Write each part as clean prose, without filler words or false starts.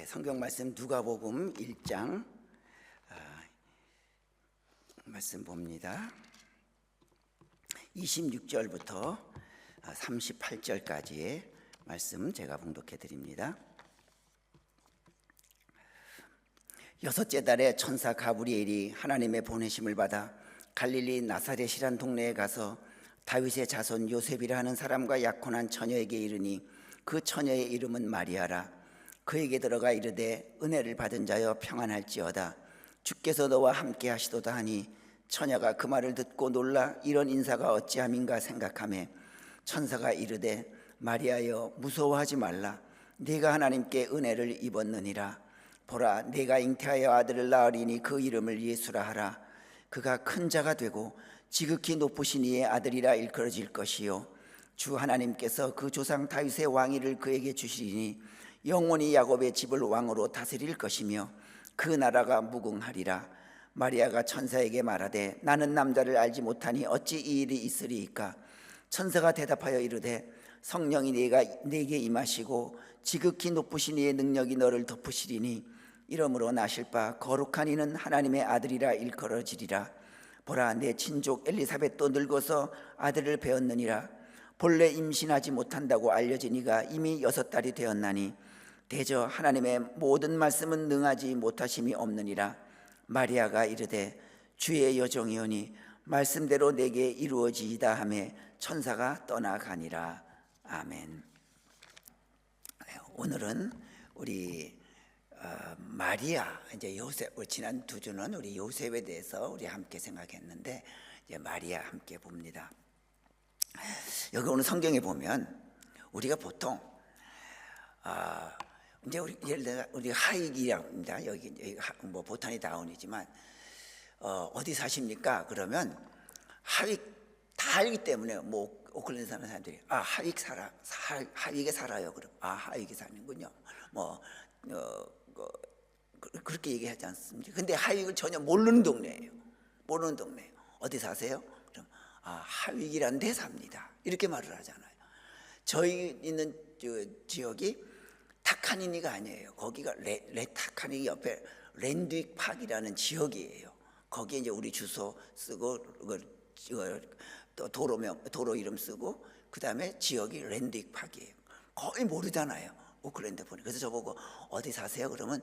성경 말씀 누가복음 1장 말씀 봅니다. 26절부터 38절까지의 말씀 제가 봉독해 드립니다. 여섯째 달에 천사 가브리엘이 하나님의 보내심을 받아 갈릴리 나사렛이란 동네에 가서 다윗의 자손 요셉이라 하는 사람과 약혼한 처녀에게 이르니 그 처녀의 이름은 마리아라. 그에게 들어가 이르되 은혜를 받은 자여 평안할지어다. 주께서 너와 함께 하시도다 하니 처녀가 그 말을 듣고 놀라 이런 인사가 어찌함인가 생각하매 천사가 이르되 마리아여 무서워하지 말라. 네가 하나님께 은혜를 입었느니라. 보라 네가 잉태하여 아들을 낳으리니 그 이름을 예수라 하라. 그가 큰 자가 되고 지극히 높으신 이의 아들이라 일컬어질 것이요 주 하나님께서 그 조상 다윗의 왕위를 그에게 주시리니 영원히 야곱의 집을 왕으로 다스릴 것이며 그 나라가 무궁하리라. 마리아가 천사에게 말하되 나는 남자를 알지 못하니 어찌 이 일이 있으리이까. 천사가 대답하여 이르되 성령이 네게 임하시고 지극히 높으신 이의 능력이 너를 덮으시리니 이러므로 나실 바 거룩한 이는 하나님의 아들이라 일컬어지리라. 보라 내 친족 엘리사벳도 늙어서 아들을 배었느니라. 본래 임신하지 못한다고 알려진 이가 이미 6달이 되었나니 대저 하나님의 모든 말씀은 능하지 못하심이 없느니라. 마리아가 이르되 주의 여종이오니 말씀대로 내게 이루어지이다 하며 천사가 떠나가니라. 아멘. 오늘은 우리 마리아, 이제 요셉, 지난 두 주는 우리 요셉에 대해서 우리 함께 생각했는데 이제 마리아 함께 봅니다. 여기 오늘 성경에 보면 우리가 보통 이제 예를 들어 우리 하익이랍니다. 여기 뭐 보타니 다운이지만 어디 사십니까? 그러면 하익 다 알기 때문에 뭐 오클랜드 사는 사람들이 하익에 살아요. 그럼 하익에 사는군요. 그렇게 얘기하지 않습니까? 근데 하익을 전혀 모르는 동네예요. 모르는 동네예요. 어디 사세요? 그럼 하익이라는 데 삽니다. 이렇게 말을 하잖아요. 저희 있는 지역이 타카니니가 아니에요. 거기가 레타카니 옆에 랜드윅 파크이라는 지역이에요. 거기에 이제 우리 주소 쓰고 또 도로 이름 쓰고 그 다음에 지역이 랜드윅 파크이에요. 거의 모르잖아요. 오클랜드 보니. 그래서 저보고 어디 사세요? 그러면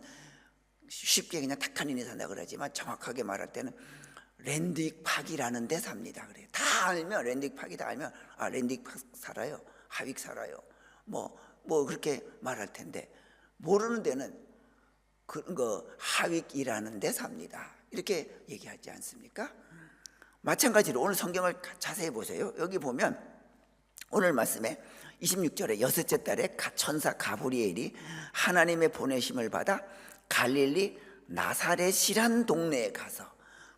쉽게 그냥 타카니니 산다 그러지만 정확하게 말할 때는 랜드윅 파크이라는 데 삽니다. 그래요. 다 알면 랜드윅 파크 다 알면 랜드윅 파크 살아요. 하윅 살아요. 뭐 그렇게 말할 텐데 모르는 데는 그런 거 하윅이라는 데 삽니다. 이렇게 얘기하지 않습니까? 마찬가지로 오늘 성경을 자세히 보세요. 여기 보면 오늘 말씀에 26절에 여섯째 달에 천사 가브리엘이 하나님의 보내심을 받아 갈릴리 나사렛이란 동네에 가서,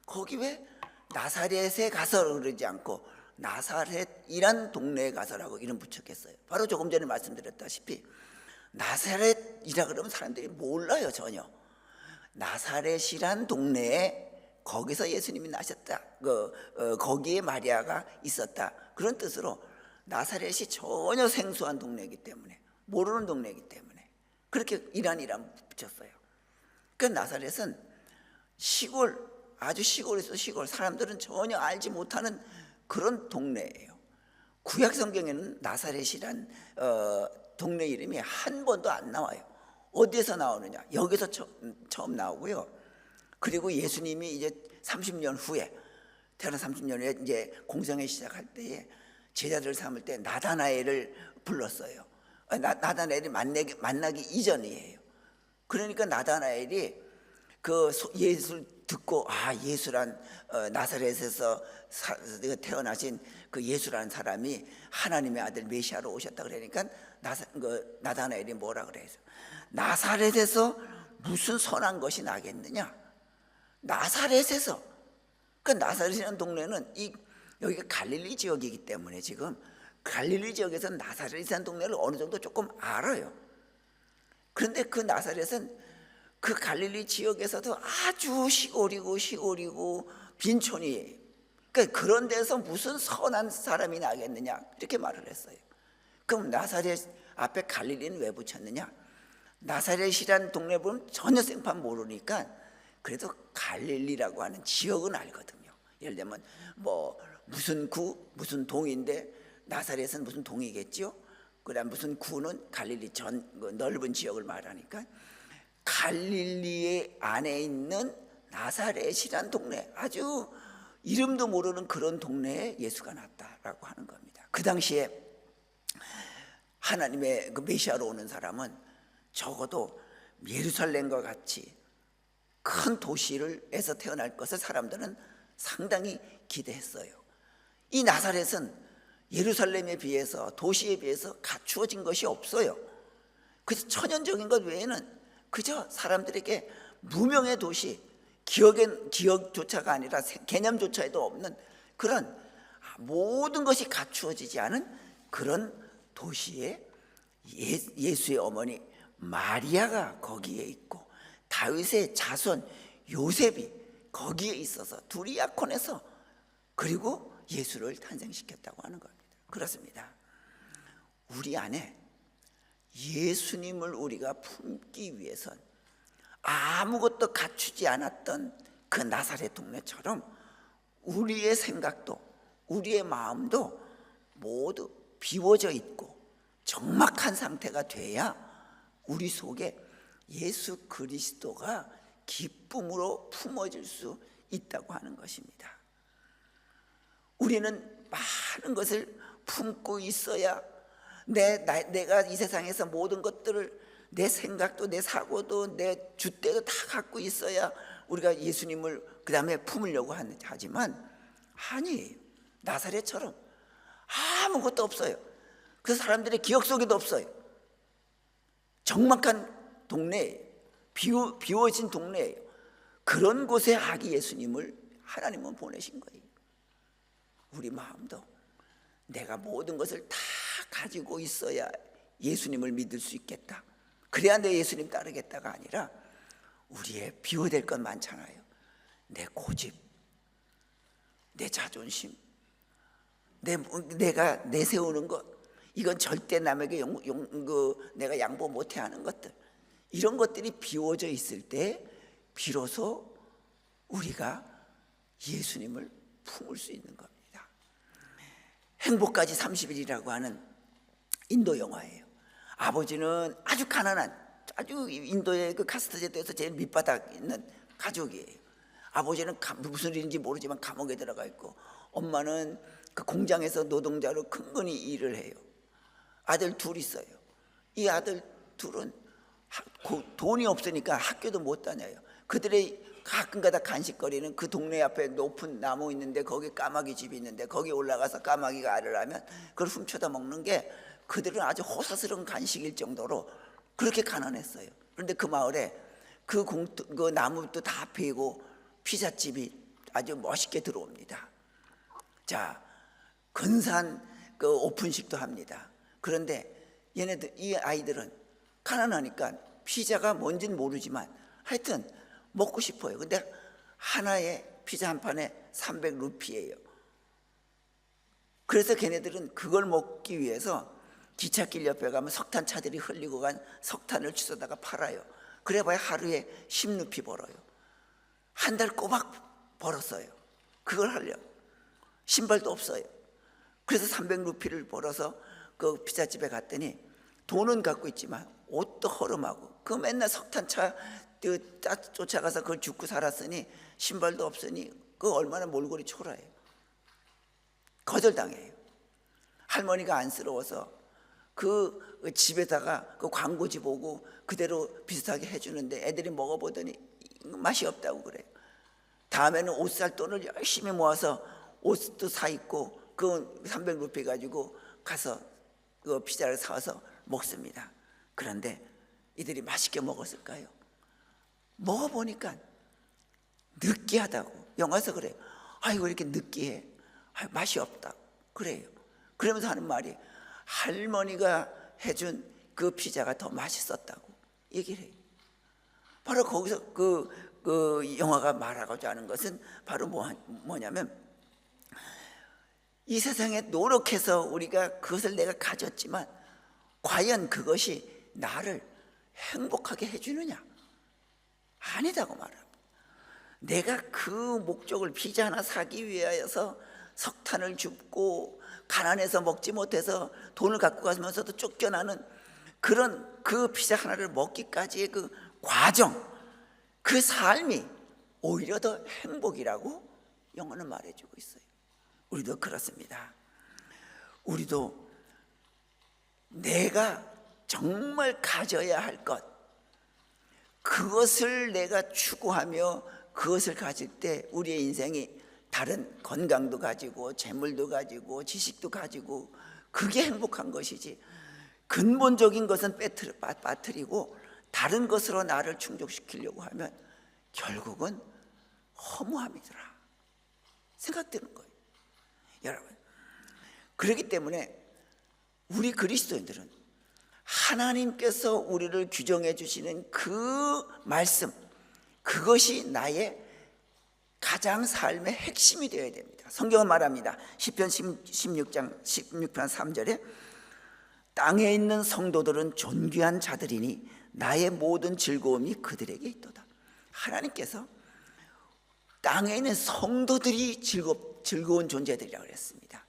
거기 왜 나사렛에 가서 그러지 않고 나사렛이란 동네에 가서라고 이름 붙였겠어요? 바로 조금 전에 말씀드렸다시피 나사렛이라 그러면 사람들이 몰라요. 전혀. 나사렛이란 동네에 거기서 예수님이 나셨다, 거기에 마리아가 있었다, 그런 뜻으로 나사렛이 전혀 생소한 동네이기 때문에, 모르는 동네이기 때문에 그렇게 이란 붙였어요. 그러니까 나사렛은 시골, 아주 시골에서 시골, 사람들은 전혀 알지 못하는 그런 동네예요. 구약 성경에는 나사렛이란 동네 이름이 한 번도 안 나와요. 어디에서 나오느냐? 여기서 처음 나오고요. 그리고 예수님이 이제 30년 후에, 태어나 30년 후에 이제 공생애 시작할 때에 제자들을 삼을 때 나다나엘을 불렀어요. 나다나엘이 만나기 이전이에요. 그러니까 나다나엘이 그 예수를 듣고 예수란 나사렛에서 태어나신 그 예수라는 사람이 하나님의 아들 메시아로 오셨다 그러니까 나다나엘이 뭐라 그래서 나사렛에서 무슨 선한 것이 나겠느냐? 나사렛에서. 그러니까 나사렛이라는 동네는 여기가 갈릴리 지역이기 때문에 지금 갈릴리 지역에서 나사렛이라는 동네를 어느 정도 조금 알아요. 그런데 그 나사렛은 그 갈릴리 지역에서도 아주 시골이고 빈촌이에요. 그러니까 그런 데서 무슨 선한 사람이 나겠느냐, 이렇게 말을 했어요. 그럼 나사렛 앞에 갈릴리는 왜 붙였느냐? 나사렛이란 동네 보면 전혀 생판 모르니까 그래도 갈릴리라고 하는 지역은 알거든요. 예를 들면 뭐 무슨 구 무슨 동인데 나사렛은 무슨 동이겠죠. 그다음 무슨 구는 갈릴리 전 넓은 지역을 말하니까 갈릴리 안에 있는 나사렛이란 동네, 아주 이름도 모르는 그런 동네에 예수가 났다라고 하는 겁니다. 그 당시에 하나님의 그 메시아로 오는 사람은 적어도 예루살렘과 같이 큰 도시에서 태어날 것을 사람들은 상당히 기대했어요. 이 나사렛은 예루살렘에 비해서, 도시에 비해서 갖추어진 것이 없어요. 그래서 천연적인 것 외에는 그저 사람들에게 무명의 도시, 기억조차가 아니라 개념조차도 없는 그런 모든 것이 갖추어지지 않은 그런 도시에 예수의 어머니 마리아가 거기에 있고 다윗의 자손 요셉이 거기에 있어서 둘이 약혼해서 그리고 예수를 탄생시켰다고 하는 겁니다. 그렇습니다. 우리 안에 예수님을 우리가 품기 위해선 아무것도 갖추지 않았던 그 나사렛 동네처럼 우리의 생각도 우리의 마음도 모두 비워져 있고 적막한 상태가 돼야 우리 속에 예수 그리스도가 기쁨으로 품어질 수 있다고 하는 것입니다. 우리는 많은 것을 품고 있어야 내가 이 세상에서 모든 것들을 내 생각도 내 사고도 내 줏대도 다 갖고 있어야 우리가 예수님을 그 다음에 품으려고 하지만 아니에요. 나사렛처럼 아무것도 없어요. 그 사람들의 기억 속에도 없어요. 적막한 동네예요. 비워진 동네예요. 그런 곳에 아기 예수님을 하나님은 보내신 거예요. 우리 마음도 내가 모든 것을 다 가지고 있어야 예수님을 믿을 수 있겠다, 그래야 내 예수님 따르겠다가 아니라 우리의 비워될 것 많잖아요. 내 고집, 내 자존심, 내가 내세우는 것, 이건 절대 남에게 내가 양보 못해 하는 것들, 이런 것들이 비워져 있을 때 비로소 우리가 예수님을 품을 수 있는 겁니다. 행복까지 30일이라고 하는 인도 영화예요. 아버지는 아주 가난한, 아주 인도의 그 카스트 제도에서 제일 밑바닥 있는 가족이에요. 아버지는 무슨 일인지 모르지만 감옥에 들어가 있고, 엄마는 그 공장에서 노동자로 근근히 일을 해요. 아들 둘 있어요. 이 아들 둘은 돈이 없으니까 학교도 못 다녀요. 그들의 가끔가다 간식거리는 그 동네 앞에 높은 나무 있는데 거기 까마귀 집이 있는데 거기 올라가서 까마귀가 알을 하면 그걸 훔쳐다 먹는 게 그들은 아주 호사스러운 간식일 정도로 그렇게 가난했어요. 그런데 그 마을에 그 나무도 다 베고 피자집이 아주 멋있게 들어옵니다. 자, 근사한 그 오픈식도 합니다. 그런데 이 아이들은 가난하니까 피자가 뭔지는 모르지만 하여튼 먹고 싶어요. 근데 하나의 피자 한 판에 300루피예요. 그래서 걔네들은 그걸 먹기 위해서 기찻길 옆에 가면 석탄차들이 흘리고 간 석탄을 주워다가 팔아요. 그래봐야 하루에 10루피 벌어요. 한 달 꼬박 벌었어요. 그걸 하려고. 신발도 없어요. 그래서 300루피를 벌어서 그 피자집에 갔더니 돈은 갖고 있지만 옷도 허름하고 그 맨날 석탄차 쫓아가서 그걸 줍고 살았으니 신발도 없으니 그 얼마나 몰골이 초라해요. 거절당해요. 할머니가 안쓰러워서 그 집에다가 그 광고지 보고 그대로 비슷하게 해주는데 애들이 먹어보더니 맛이 없다고 그래요. 다음에는 옷 살 돈을 열심히 모아서 옷도 사 입고 그 300루피 가지고 가서 그 피자를 사와서 먹습니다. 그런데 이들이 맛있게 먹었을까요? 먹어보니까 느끼하다고. 영화에서 그래요. 아이고 이렇게 느끼해, 맛이 없다 그래요. 그러면서 하는 말이 할머니가 해준 그 피자가 더 맛있었다고 얘기를 해요. 바로 거기서 그 영화가 말하고자 하는 것은 바로 뭐냐면 이 세상에 노력해서 우리가 그것을 내가 가졌지만 과연 그것이 나를 행복하게 해주느냐? 아니다고 말합니다. 내가 그 목적을 피자 하나 사기 위하여서 석탄을 줍고 가난해서 먹지 못해서 돈을 갖고 가면서도 쫓겨나는 그런 그 피자 하나를 먹기까지의 그 과정, 그 삶이 오히려 더 행복이라고 영어는 말해주고 있어요. 우리도 그렇습니다. 우리도 내가 정말 가져야 할 것, 그것을 내가 추구하며 그것을 가질 때 우리의 인생이 다른 건강도 가지고 재물도 가지고 지식도 가지고 그게 행복한 것이지, 근본적인 것은 빠뜨리고 다른 것으로 나를 충족시키려고 하면 결국은 허무함이더라 생각되는 거예요. 여러분, 그렇기 때문에 우리 그리스도인들은 하나님께서 우리를 규정해 주시는 그 말씀, 그것이 나의 가장 삶의 핵심이 되어야 됩니다. 성경은 말합니다. 시편 16편 3절에 땅에 있는 성도들은 존귀한 자들이니 나의 모든 즐거움이 그들에게 있도다. 하나님께서 땅에 있는 성도들이 즐거운 존재들이라고 그랬습니다.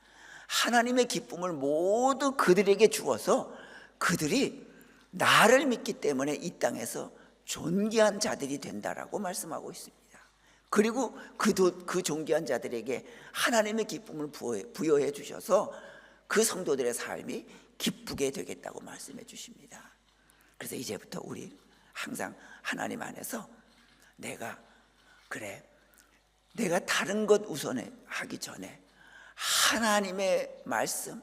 하나님의 기쁨을 모두 그들에게 주어서 그들이 나를 믿기 때문에 이 땅에서 존귀한 자들이 된다라고 말씀하고 있습니다. 그리고 그 존귀한 자들에게 하나님의 기쁨을 부여해 주셔서 그 성도들의 삶이 기쁘게 되겠다고 말씀해 주십니다. 그래서 이제부터 우리 항상 하나님 안에서 내가 다른 것 우선에 하기 전에 하나님의 말씀,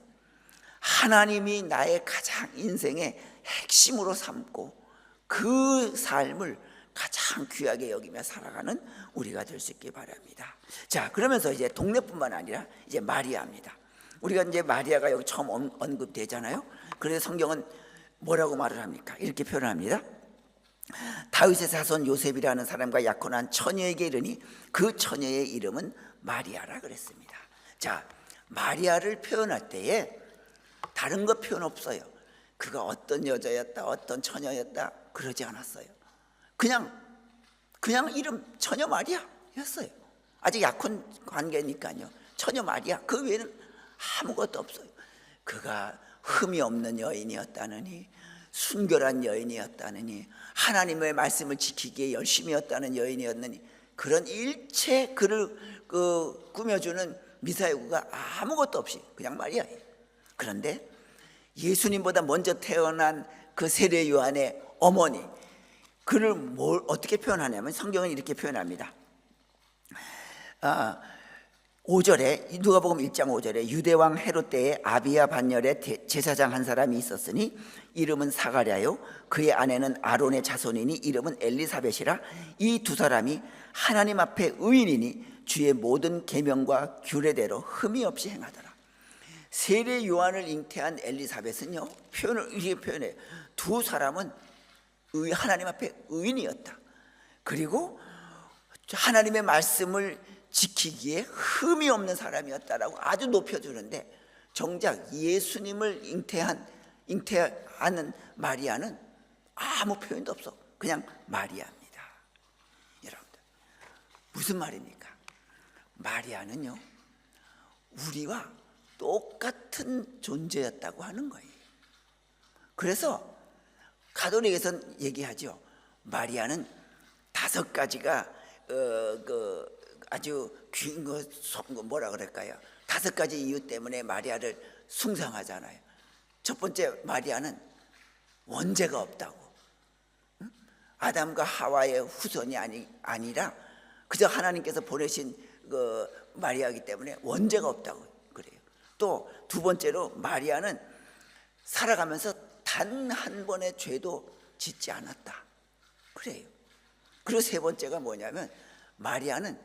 하나님이 나의 가장 인생의 핵심으로 삼고 그 삶을 가장 귀하게 여기며 살아가는 우리가 될 수 있기 바랍니다. 자, 그러면서 이제 동네뿐만 아니라 이제 마리아입니다. 우리가 이제 마리아가 여기 처음 언급되잖아요. 그래서 성경은 뭐라고 말을 합니까? 이렇게 표현합니다. 다윗의 자손 요셉이라는 사람과 약혼한 처녀에게 이르니 그 처녀의 이름은 마리아라 그랬습니다. 자, 마리아를 표현할 때에 다른 거 표현 없어요. 그가 어떤 여자였다, 어떤 처녀였다 그러지 않았어요. 그냥 이름 처녀 마리아였어요. 아직 약혼 관계니까요. 처녀 마리아, 그 외에는 아무것도 없어요. 그가 흠이 없는 여인이었다느니, 순결한 여인이었다느니, 하나님의 말씀을 지키기에 열심히 했다는 여인이었느니, 그런 일체 그를 꾸며주는 미사여구가 아무것도 없이 그냥 마리아예요. 그런데 예수님보다 먼저 태어난 그 세례 요한의 어머니, 그를 어떻게 표현하냐면 성경은 이렇게 표현합니다. 5절에 누가복음 1장 5절에 유대왕 헤롯 때에 아비야 반열에 제사장 한 사람이 있었으니 이름은 사가랴요 그의 아내는 아론의 자손이니 이름은 엘리사벳이라. 이 두 사람이 하나님 앞에 의인이니 주의 모든 계명과 규례대로 흠이 없이 행하더라. 세례 요한을 잉태한 엘리사벳은요, 표현을 이렇게 표현해요. 두 사람은 하나님 앞에 의인이었다. 그리고 하나님의 말씀을 지키기에 흠이 없는 사람이었다라고 아주 높여주는데, 정작 예수님을 잉태하는 마리아는 아무 표현도 없어. 그냥 마리아입니다. 여러분들, 무슨 말입니까? 마리아는요, 우리와 똑같은 존재였다고 하는 거예요. 그래서 가톨릭에서는 얘기하죠. 마리아는 5가지가 아주 귀한 거, 뭐라 그럴까요? 5가지 이유 때문에 마리아를 숭상하잖아요. 첫 번째, 마리아는 원죄가 없다고. 아담과 하와의 후손이 아니라 그저 하나님께서 보내신 그 마리아이기 때문에 원죄가 없다고 그래요. 또 두 번째로, 마리아는 살아가면서 단 한 번의 죄도 짓지 않았다 그래요. 그리고 세 번째가 뭐냐면, 마리아는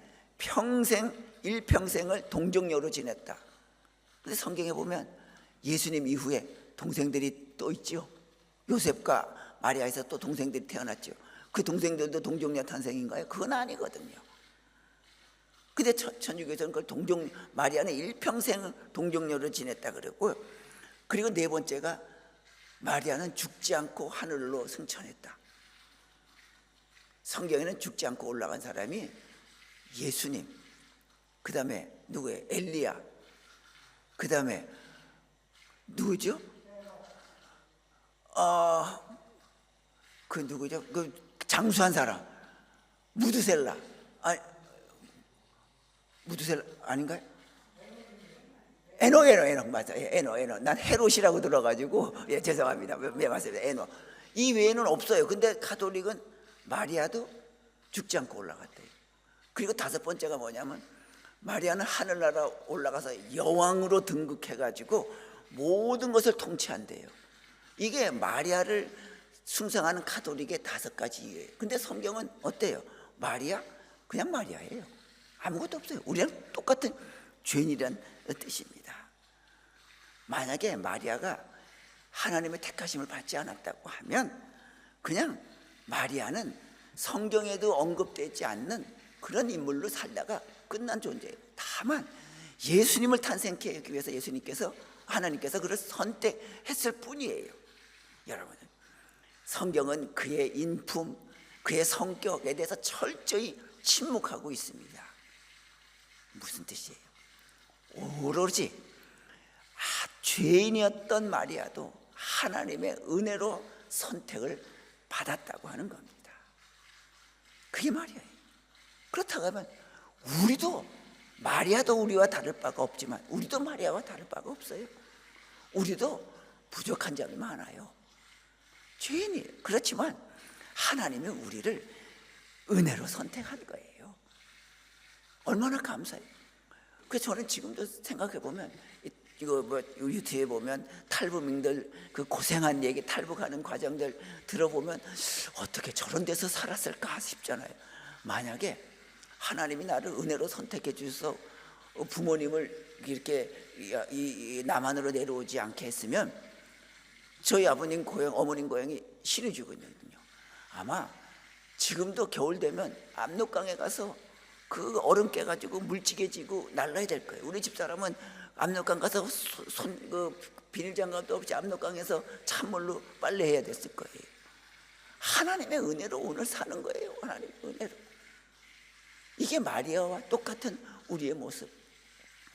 일평생을 동정녀로 지냈다. 근데 성경에 보면 예수님 이후에 동생들이 또 있죠. 요셉과 마리아에서 또 동생들이 태어났죠. 그 동생들도 동정녀 탄생인가요? 그건 아니거든요. 근데 천주교에서는 그걸 마리아는 일평생 동정녀로 지냈다 그랬고요. 그리고 네 번째가 마리아는 죽지 않고 하늘로 승천했다. 성경에는 죽지 않고 올라간 사람이 예수님, 그 다음에 누구예요? 엘리야, 그 다음에 누구죠? 그 누구죠? 그 장수한 사람 무드셀라. 무드셀라 아닌가요? 에녹 맞아요. 에녹. 난 헤롯이라고 들어가지고 죄송합니다. 네, 맞습니다. 에녹. 이 외에는 없어요. 근데 가톨릭은 마리아도 죽지 않고 올라갔대요. 그리고 다섯 번째가 뭐냐면 마리아는 하늘나라 올라가서 여왕으로 등극해가지고 모든 것을 통치한대요. 이게 마리아를 숭상하는 가톨릭의 다섯 가지 이유예요. 근데 성경은 어때요? 마리아? 그냥 마리아예요. 아무것도 없어요. 우리랑 똑같은 죄인이란 뜻입니다. 만약에 마리아가 하나님의 택하심을 받지 않았다고 하면 그냥 마리아는 성경에도 언급되지 않는 그런 인물로 살다가 끝난 존재예요. 다만 예수님을 탄생케 하기 위해서 하나님께서 그를 선택했을 뿐이에요. 여러분, 성경은 그의 인품, 그의 성격에 대해서 철저히 침묵하고 있습니다. 무슨 뜻이에요? 오로지 죄인이었던 마리아도 하나님의 은혜로 선택을 받았다고 하는 겁니다. 그게 마리아예요. 그렇다고 하면 우리도, 마리아도 우리와 다를 바가 없지만 우리도 마리아와 다를 바가 없어요. 우리도 부족한 점이 많아요. 죄인이에요. 그렇지만 하나님이 우리를 은혜로 선택한 거예요. 얼마나 감사해요. 그래서 저는 지금도 생각해 보면 이거 유튜브에 보면 탈북민들 그 고생한 얘기, 탈북하는 과정들 들어보면 어떻게 저런 데서 살았을까 싶잖아요. 만약에 하나님이 나를 은혜로 선택해 주셔서 부모님을 이렇게 이 남한으로 내려오지 않게 했으면 저희 아버님 고향, 어머님 고향이 신의주거든요. 아마 지금도 겨울 되면 압록강에 가서 그 얼음 깨가지고 물찌개 지고 날라야 될 거예요. 우리 집사람은 압록강 가서 비닐장갑도 없이 압록강에서 찬물로 빨래해야 됐을 거예요. 하나님의 은혜로 오늘 사는 거예요. 하나님의 은혜로. 이게 마리아와 똑같은 우리의 모습.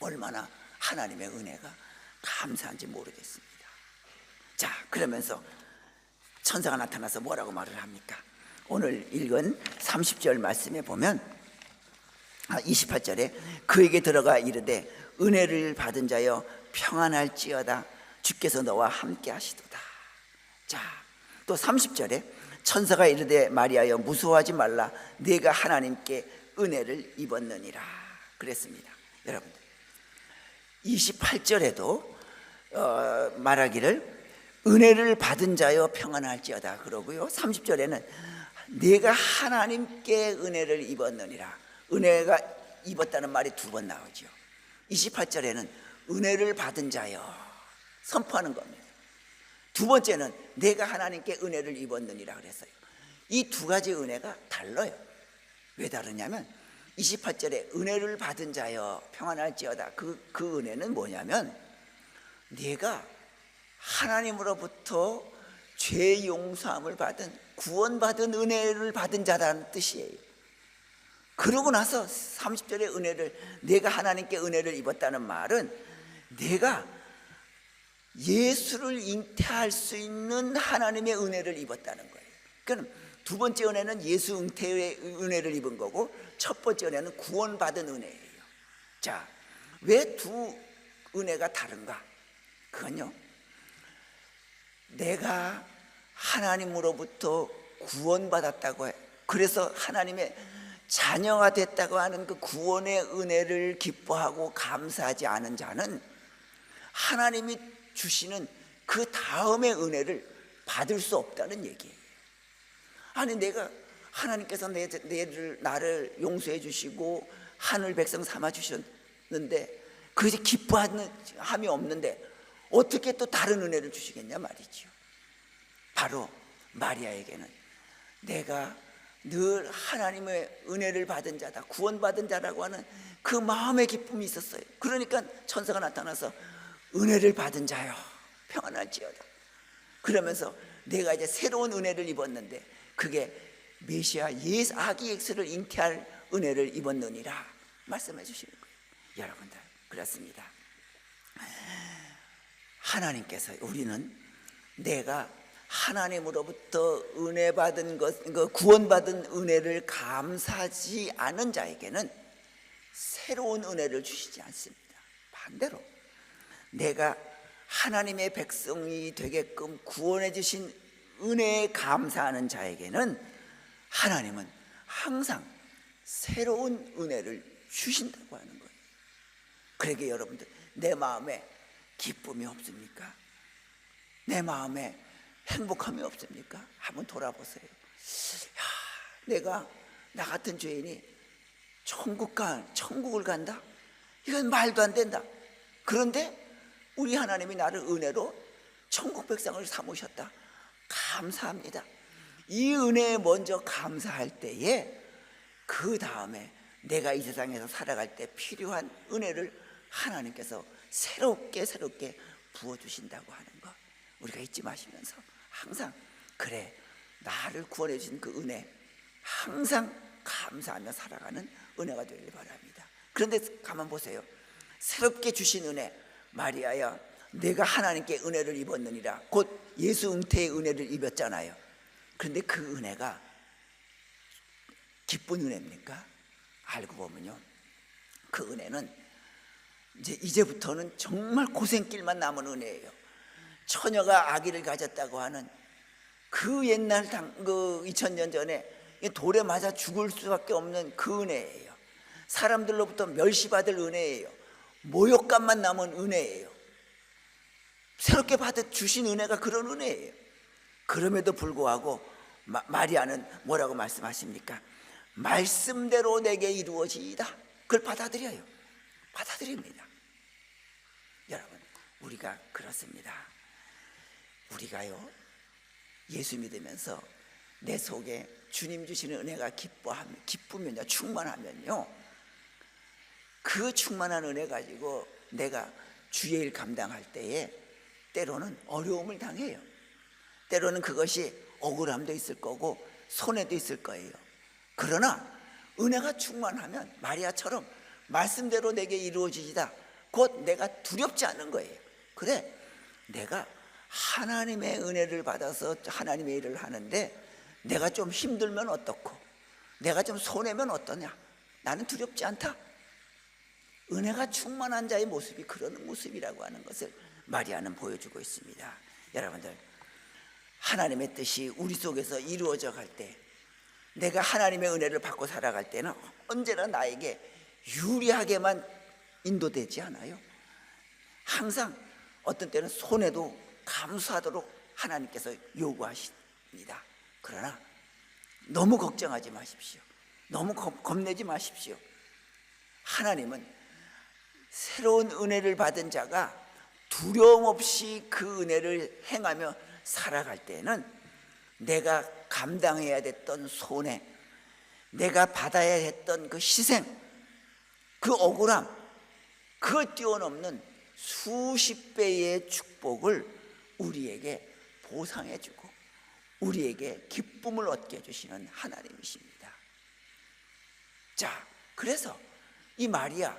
얼마나 하나님의 은혜가 감사한지 모르겠습니다. 자, 그러면서 천사가 나타나서 뭐라고 말을 합니까? 오늘 읽은 30절 말씀에 보면 28절에 그에게 들어가 이르되 은혜를 받은 자여 평안할지어다 주께서 너와 함께 하시도다. 자, 또 30절에 천사가 이르되 마리아여 무서워하지 말라 네가 하나님께 은혜를 입었느니라 그랬습니다. 여러분 28절에도 말하기를 은혜를 받은 자여 평안할지어다 그러고요, 30절에는 네가 하나님께 은혜를 입었느니라. 은혜가 입었다는 말이 두 번 나오죠. 28절에는 은혜를 받은 자여 선포하는 겁니다. 두 번째는 내가 하나님께 은혜를 입었느니라 그랬어요. 이 두 가지 은혜가 달라요. 왜 다르냐면 28절에 은혜를 받은 자여 평안할지어다 그 은혜는 뭐냐면 네가 하나님으로부터 죄 용서함을 받은 구원받은 은혜를 받은 자라는 뜻이에요. 그러고 나서 30절의 은혜를 내가 하나님께 은혜를 입었다는 말은 내가 예수를 잉태할 수 있는 하나님의 은혜를 입었다는 거예요. 그러니까 두 번째 은혜는 예수 잉태의 은혜를 입은 거고 첫 번째 은혜는 구원받은 은혜예요. 자, 왜 두 은혜가 다른가? 그건요, 내가 하나님으로부터 구원받았다고 해. 그래서 하나님의 자녀가 됐다고 하는 그 구원의 은혜를 기뻐하고 감사하지 않은 자는 하나님이 주시는 그 다음의 은혜를 받을 수 없다는 얘기예요. 아니 내가 하나님께서 나를 용서해 주시고 하늘 백성 삼아 주셨는데 그것이 기뻐함이 없는데 어떻게 또 다른 은혜를 주시겠냐 말이죠. 바로 마리아에게는 내가 늘 하나님의 은혜를 받은 자다, 구원받은 자라고 하는 그 마음의 기쁨이 있었어요. 그러니까 천사가 나타나서 은혜를 받은 자여 평안할지어다. 그러면서 내가 이제 새로운 은혜를 입었는데 그게 메시아 예수 아기 예수를 잉태할 은혜를 입었느니라 말씀해 주시는 거예요. 여러분들 그렇습니다. 하나님께서 우리는 내가 하나님으로부터 은혜 받은 것, 구원받은 은혜를 감사하지 않은 자에게는 새로운 은혜를 주시지 않습니다. 반대로 내가 하나님의 백성이 되게끔 구원해 주신 은혜에 감사하는 자에게는 하나님은 항상 새로운 은혜를 주신다고 하는 거예요. 그러게 여러분들 내 마음에 기쁨이 없습니까? 내 마음에 행복함이 없습니까? 한번 돌아보세요. 야, 내가 나 같은 죄인이 천국을 간다? 이건 말도 안 된다. 그런데 우리 하나님이 나를 은혜로 천국 백성을 삼으셨다. 감사합니다. 이 은혜에 먼저 감사할 때에 그 다음에 내가 이 세상에서 살아갈 때 필요한 은혜를 하나님께서 새롭게 부어주신다고 하는 거 우리가 잊지 마시면서 항상 그래 나를 구원해 주신 그 은혜 항상 감사하며 살아가는 은혜가 되길 바랍니다. 그런데 가만 보세요. 새롭게 주신 은혜 마리아야 내가 하나님께 은혜를 입었느니라 곧 예수 잉태의 은혜를 입었잖아요. 그런데 그 은혜가 기쁜 은혜입니까? 알고 보면요 그 은혜는 이제부터는 정말 고생길만 남은 은혜예요. 처녀가 아기를 가졌다고 하는 그 옛날 그 2000년 전에 돌에 맞아 죽을 수밖에 없는 그 은혜예요. 사람들로부터 멸시받을 은혜예요. 모욕감만 남은 은혜예요. 새롭게 주신 은혜가 그런 은혜예요. 그럼에도 불구하고 마리아는 뭐라고 말씀하십니까? 말씀대로 내게 이루어지이다. 그걸 받아들입니다. 여러분 우리가 그렇습니다. 우리가요 예수 믿으면서 내 속에 주님 주시는 은혜가 기쁘면요 충만하면요 그 충만한 은혜 가지고 내가 주의 일 감당할 때에 때로는 어려움을 당해요. 때로는 그것이 억울함도 있을 거고 손해도 있을 거예요. 그러나 은혜가 충만하면 마리아처럼 말씀대로 내게 이루어지시다 곧 내가 두렵지 않은 거예요. 그래 내가 하나님의 은혜를 받아서 하나님의 일을 하는데 내가 좀 힘들면 어떻고 내가 좀 손해면 어떠냐 나는 두렵지 않다. 은혜가 충만한 자의 모습이 그런 모습이라고 하는 것을 마리아는 보여주고 있습니다. 여러분들 하나님의 뜻이 우리 속에서 이루어져 갈 때 내가 하나님의 은혜를 받고 살아갈 때는 언제나 나에게 유리하게만 인도되지 않아요. 항상 어떤 때는 손해도 감수하도록 하나님께서 요구하십니다. 그러나 너무 걱정하지 마십시오. 너무 겁내지 마십시오. 하나님은 새로운 은혜를 받은 자가 두려움 없이 그 은혜를 행하며 살아갈 때는 내가 감당해야 됐던 손해, 내가 받아야 했던 그 희생, 그 억울함, 그걸 뛰어넘는 수십 배의 축복을 우리에게 보상해주고 우리에게 기쁨을 얻게 해주시는 하나님이십니다. 자, 그래서 이 마리아,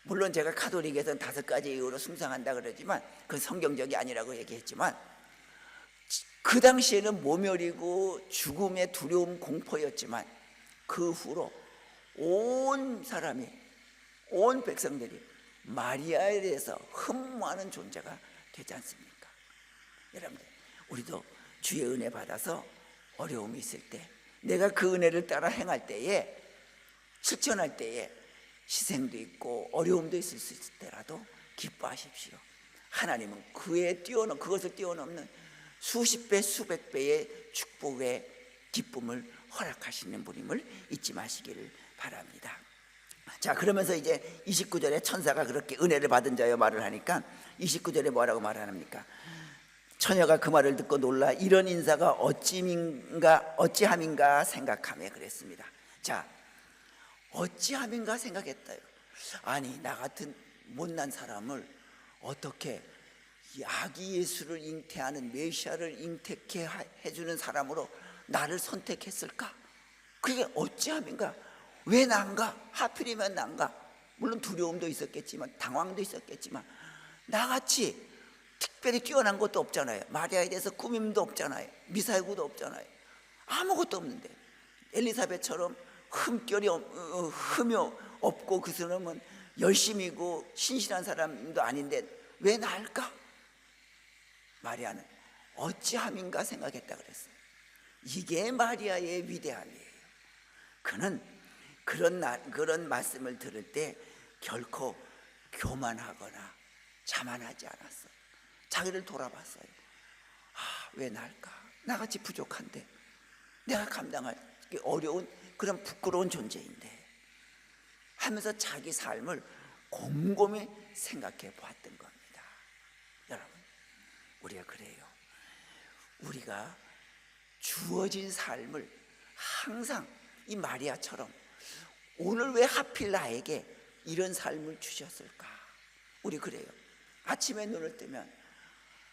물론 제가 가톨릭에서는 5가지 이유로 숭상한다 그러지만 그건 성경적이 아니라고 얘기했지만 그 당시에는 모멸이고 죽음의 두려움 공포였지만 그 후로 온 사람이 온 백성들이 마리아에 대해서 흠모하는 존재가 되지 않습니까? 여러분들 우리도 주의 은혜 받아서 어려움이 있을 때 내가 그 은혜를 따라 행할 때에 실천할 때에 희생도 있고 어려움도 있을 수 있을 때라도 기뻐하십시오. 하나님은 그것을 뛰어넘는 수십 배 수백 배의 축복의 기쁨을 허락하시는 분임을 잊지 마시기를 바랍니다. 자, 그러면서 이제 29절에 천사가 그렇게 은혜를 받은 자여 말을 하니까 29절에 뭐라고 말합니까? 처녀가 그 말을 듣고 놀라 이런 인사가 어찌함인가 생각하며 그랬습니다. 자, 어찌함인가 생각했다요. 아니 나 같은 못난 사람을 어떻게 이 아기 예수를 잉태하는 메시아를 잉태케 해주는 사람으로 나를 선택했을까? 그게 어찌함인가? 왜 난가? 하필이면 난가? 물론 두려움도 있었겠지만 당황도 있었겠지만 나같이 특별히 뛰어난 것도 없잖아요. 마리아에 대해서 꾸밈도 없잖아요. 미사여구도 없잖아요. 아무것도 없는데 엘리사벳처럼 흠결이 흠이 없고 그 사람은 열심이고 신실한 사람도 아닌데 왜 나을까? 마리아는 어찌함인가 생각했다 그랬어요. 이게 마리아의 위대함이에요. 그는 그런 말씀을 들을 때 결코 교만하거나 자만하지 않았어요. 자기를 돌아봤어요. 왜 나을까? 나같이 부족한데, 내가 감당하기 어려운 그런 부끄러운 존재인데 하면서 자기 삶을 곰곰이 생각해 보았던 겁니다. 여러분, 우리가 그래요. 우리가 주어진 삶을 항상 이 마리아처럼 오늘 왜 하필 나에게 이런 삶을 주셨을까? 우리 그래요. 아침에 눈을 뜨면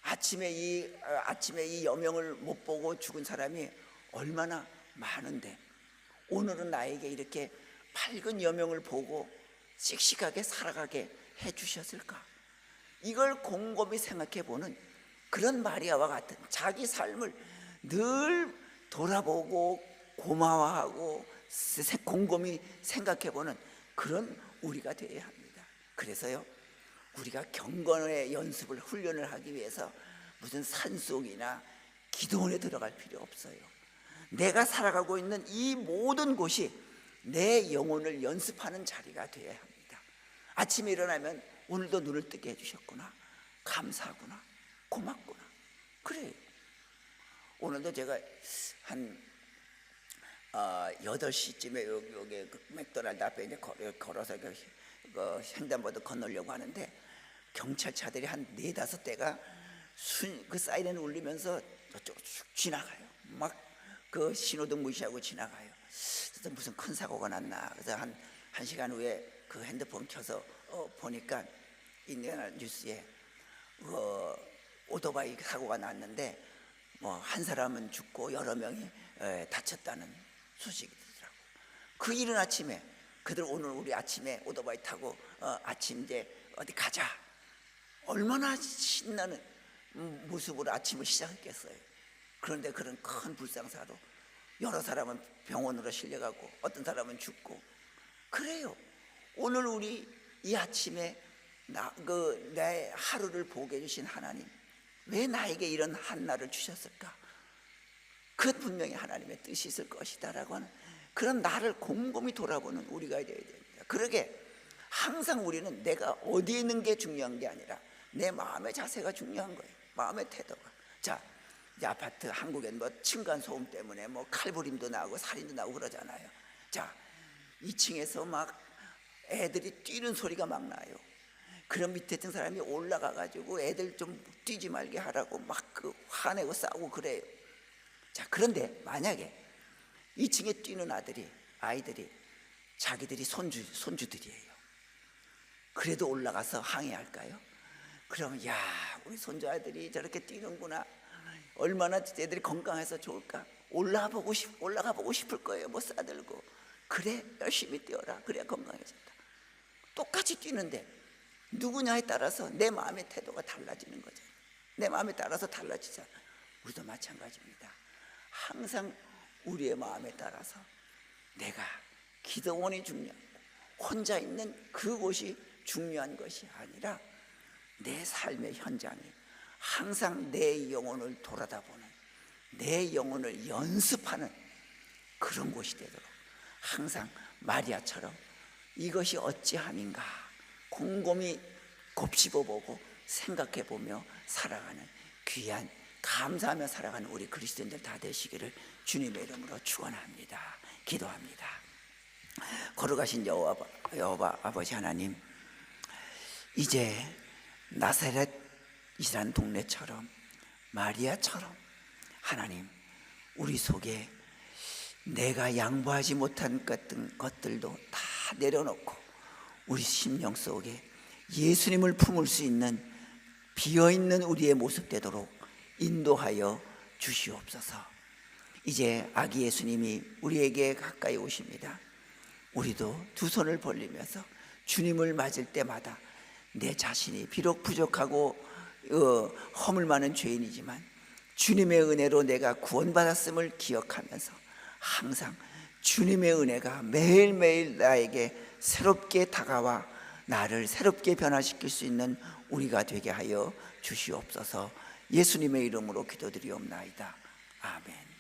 아침에 이 여명을 못 보고 죽은 사람이 얼마나 많은데 오늘은 나에게 이렇게 밝은 여명을 보고 씩씩하게 살아가게 해주셨을까? 이걸 곰곰이 생각해 보는 그런 마리아와 같은 자기 삶을 늘 돌아보고 고마워하고 곰곰이 생각해 보는 그런 우리가 되어야 합니다. 그래서요, 우리가 경건의 연습을 훈련을 하기 위해서 무슨 산속이나 기도원에 들어갈 필요 없어요. 내가 살아가고 있는 이 모든 곳이 내 영혼을 연습하는 자리가 되어야 합니다. 아침에 일어나면 오늘도 눈을 뜨게 해주셨구나, 감사하구나, 고맙구나. 그래요. 오늘도 제가 한 8시쯤에 여기 그 맥도날드 앞에 이제 걸어서 그 횡단보도 건너려고 하는데 경찰차들이 한 4-5대가 그 사이렌을 울리면서 저쪽으로 쭉 지나가요. 막 그 신호등 무시하고 지나가요. 그래서 무슨 큰 사고가 났나. 그래서 한 시간 후에 그 핸드폰 켜서 보니까 인디애나 뉴스에 오토바이 사고가 났는데 뭐 한 사람은 죽고 여러 명이 다쳤다는 소식이 들더라고요. 그 이른 아침에 그들 오늘 우리 아침에 오토바이 타고 아침 이제 어디 가자. 얼마나 신나는 모습으로 아침을 시작했겠어요. 그런데 그런 큰 불상사로 여러 사람은 병원으로 실려가고 어떤 사람은 죽고 그래요. 오늘 우리 이 아침에 내 하루를 보게 해주신 하나님, 왜 나에게 이런 한날을 주셨을까? 그 분명히 하나님의 뜻이 있을 것이다라고 하는 그런 나를 곰곰이 돌아보는 우리가 되어야 됩니다. 그러게 항상 우리는 내가 어디에 있는 게 중요한 게 아니라 내 마음의 자세가 중요한 거예요. 마음의 태도가. 자, 이제 아파트 한국엔 뭐 층간 소음 때문에 뭐 칼부림도 나고 살인도 나고 그러잖아요. 자, 2층에서 막 애들이 뛰는 소리가 막 나요. 그럼 밑에 있던 사람이 올라가 가지고 애들 좀 뛰지 말게 하라고 막 화내고 싸우고 그래요. 자, 그런데 만약에 2층에 뛰는 아이들이 자기들이 손주들이에요. 그래도 올라가서 항의할까요? 그러면 야, 우리 손주 아들이 저렇게 뛰는구나. 얼마나 애들이 건강해서 좋을까? 올라가 보고 싶을 거예요. 뭐 싸들고. 그래, 열심히 뛰어라. 그래야 건강해진다. 똑같이 뛰는데 누구냐에 따라서 내 마음의 태도가 달라지는 거죠. 내 마음에 따라서 달라지잖아. 우리도 마찬가지입니다. 항상 우리의 마음에 따라서 내가 기도원이 중요하고 혼자 있는 그곳이 중요한 것이 아니라 내 삶의 현장이 항상 내 영혼을 돌아다보는, 내 영혼을 연습하는 그런 곳이 되도록 항상 마리아처럼 이것이 어찌함인가 곰곰이 곱씹어보고 생각해보며 살아가는 귀한, 감사하며 살아가는 우리 그리스도인들 다 되시기를 주님의 이름으로 축원합니다. 기도합니다. 걸어가신 여호와 아버지 하나님, 이제 나사렛이라는 동네처럼 마리아처럼 하나님, 우리 속에 내가 양보하지 못한 것들도 다 내려놓고 우리 심령 속에 예수님을 품을 수 있는 비어있는 우리의 모습 되도록 인도하여 주시옵소서. 이제 아기 예수님이 우리에게 가까이 오십니다. 우리도 두 손을 벌리면서 주님을 맞을 때마다 내 자신이 비록 부족하고 허물 많은 죄인이지만 주님의 은혜로 내가 구원받았음을 기억하면서 항상 주님의 은혜가 매일매일 나에게 새롭게 다가와 나를 새롭게 변화시킬 수 있는 우리가 되게 하여 주시옵소서. 예수님의 이름으로 기도드리옵나이다. 아멘.